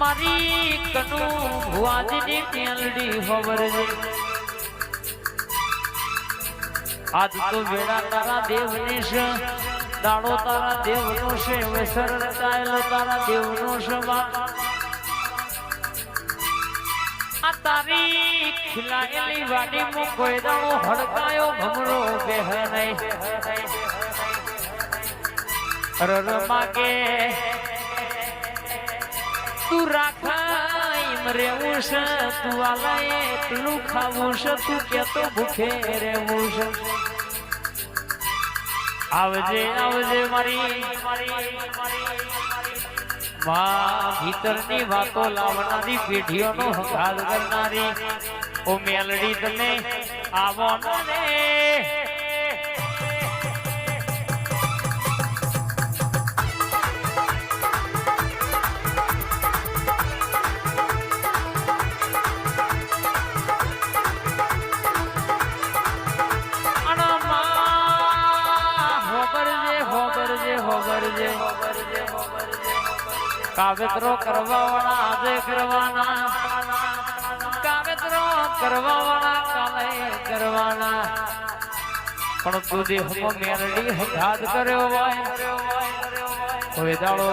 મારી કનુ ભુવાજીની મેલડી હોવરજે આજ તો વેળા તારા દેવની છે દાડો તારા દેવનો છે વેસર રચાયેલો તારા દેવનો છે આ તારી ખીલાયેલી વાડીમાં કોઈ દાડો હડકાયો ભમરો બેહ નહીં રર માગે તું રાખાઈ રેવું છે તું આલાએ એટલું ખાવું છે તું કેતો ભૂખે રહેવું છે આવજે આવજે મારી માં ભીતરની વાતો લાવનારી પેઢીઓનો હંગાત કરનારી ઓ મેલડી તને આવો ને કાવેતરો કરવા વાળા આજે કરવાના કાવેતરો કરવા વાળા કાલે કરવાના પણ તું દેહમાં મેરડી હગાત કર્યો હોય કોઈ દાડો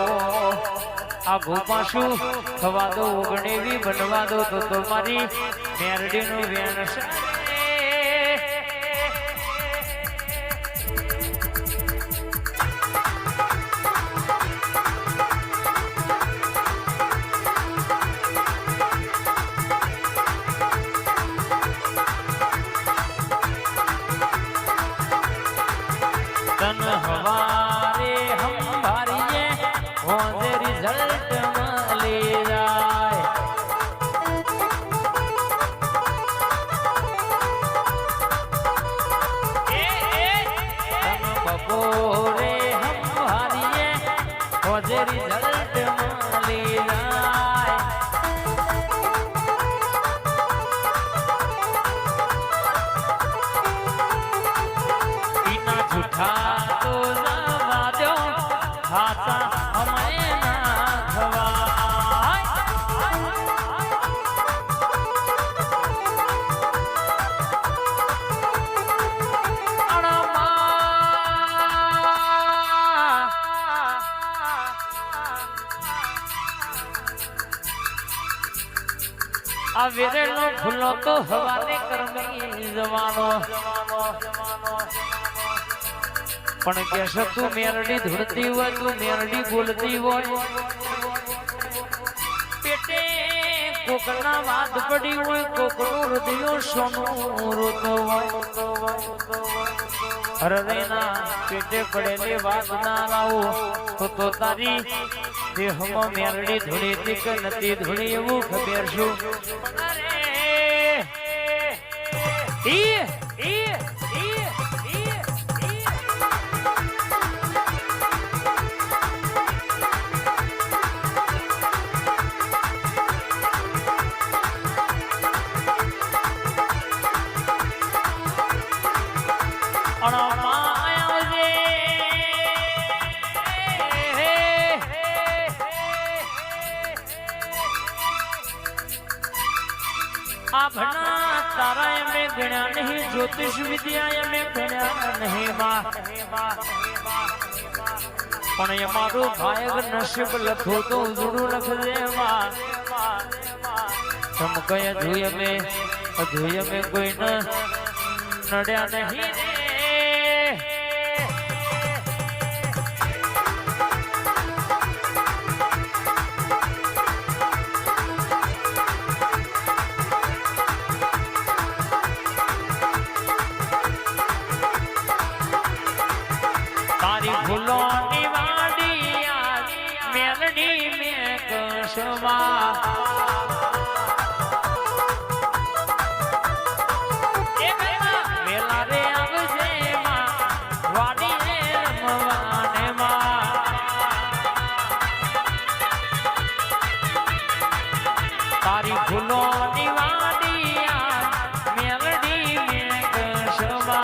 આ ભૂપાશું થવા દો ઓગણેવી બનવા દો તો મારી મેરડીનું વેણ છે तन हवारे हम भारिये होंदे रिजल्ट मले जाए तन बपोरे हम भारिये होंदे रिजल्ट मले जाए इना झूठा हाथा हमें ना खवाय आ वेरेलो खुलो तो हवाले करमी जवानो પણ કેશ તું મેરડી ધૂળતી હોય તું મેરડી બોલતી હોય પેટે કોકના વાત પડી હોય કોકનો હૃદયો સોનું રોતો હોય હૃદયના પેટે પડેલી વાત ના લાવો તો તારી દેહમાં મેરડી ધૂળીતી કે નથી ધૂળી એવું ખબર છું आभना तारा में गणा नहीं ज्योतिष विद्या में गणा नहीं मां पण ये मारो भाग नसीब लखो तो जुड़ू लख दे मां तुम कया धुय में कोई न नड्या नहीं फूलों वाडिया मेलडी में कसमा मेला रे आवजे मां वाडी रे रमवाने मां तारी फूलों वाडिया मेलडी में कसमा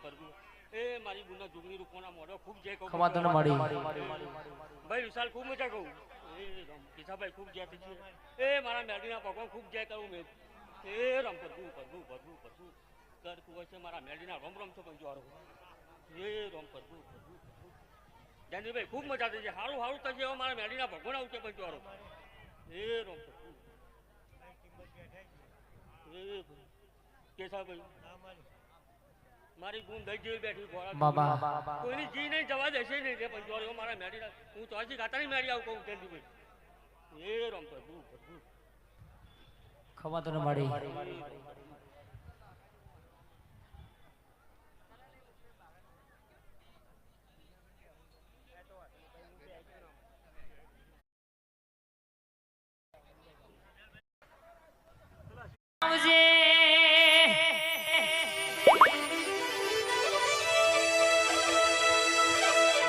કરવું એ મારી ગુના જુગની રૂપોના મોઢો ખૂબ જય કહું ખમા તને મળી ભાઈ વિશાલ ખૂબ મજા કહું એ કિસાભાઈ ખૂબ જય થઈ એ મારા મેરડીના ભગવાન ખૂબ જય કરું મેં એ રમ કરવું કરવું કરવું કરવું કર કુંવર મારા મેરડીના રમ રમ છો પંચવારો એ રમ કરવું કરવું કરવું જાનજીભાઈ ખૂબ મજા થઈ છે સારું સારું થશે એવા મારા મેરડીના ભગવાન આવું છે પંચવારો એ રમ કરવું એ કેસાભાઈ મારી ગુણ દઈ જેવી બેઠી બાબા કોઈની જી નહીં જવા દેશે નહીં રે પંચવાળીઓ મારા મેડી હું તો હજી ગાતાની મેડી આવું કહું તેલજીભાઈ એ રમ કરવું કરવું ખમા તને મળી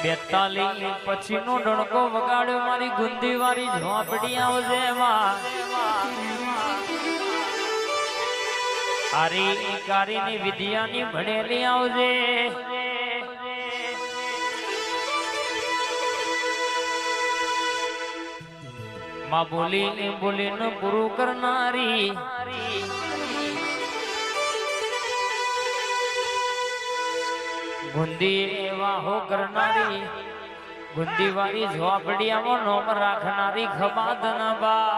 બેતાલી પછી નો ડણકો વગાડ્યો મારી ગુંદી વાળી ઝોપડી આવજે આરી કારીની વિદ્યાની ભણેલી આવજે માં બોલી બોલીને પૂરું કરનારી ગુંદી એવા હો કરનારી ગુંદી વાળી ઝોપડીયામાં નોમ રાખનારી ખબાદના બા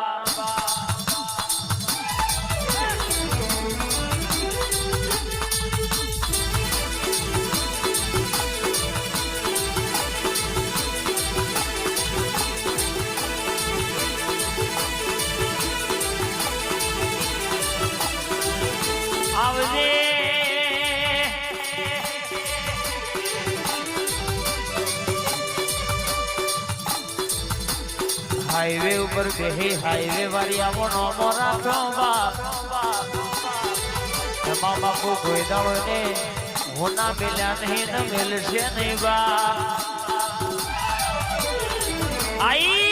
આવજે હાઈવે ઉપર બેહી હાઈવે વાળી આવો નોમો રાખો બા બાપુ કોઈ દાડો ને હોના મેલ્યા નહીં ને મેલશે નહીં બા આઈ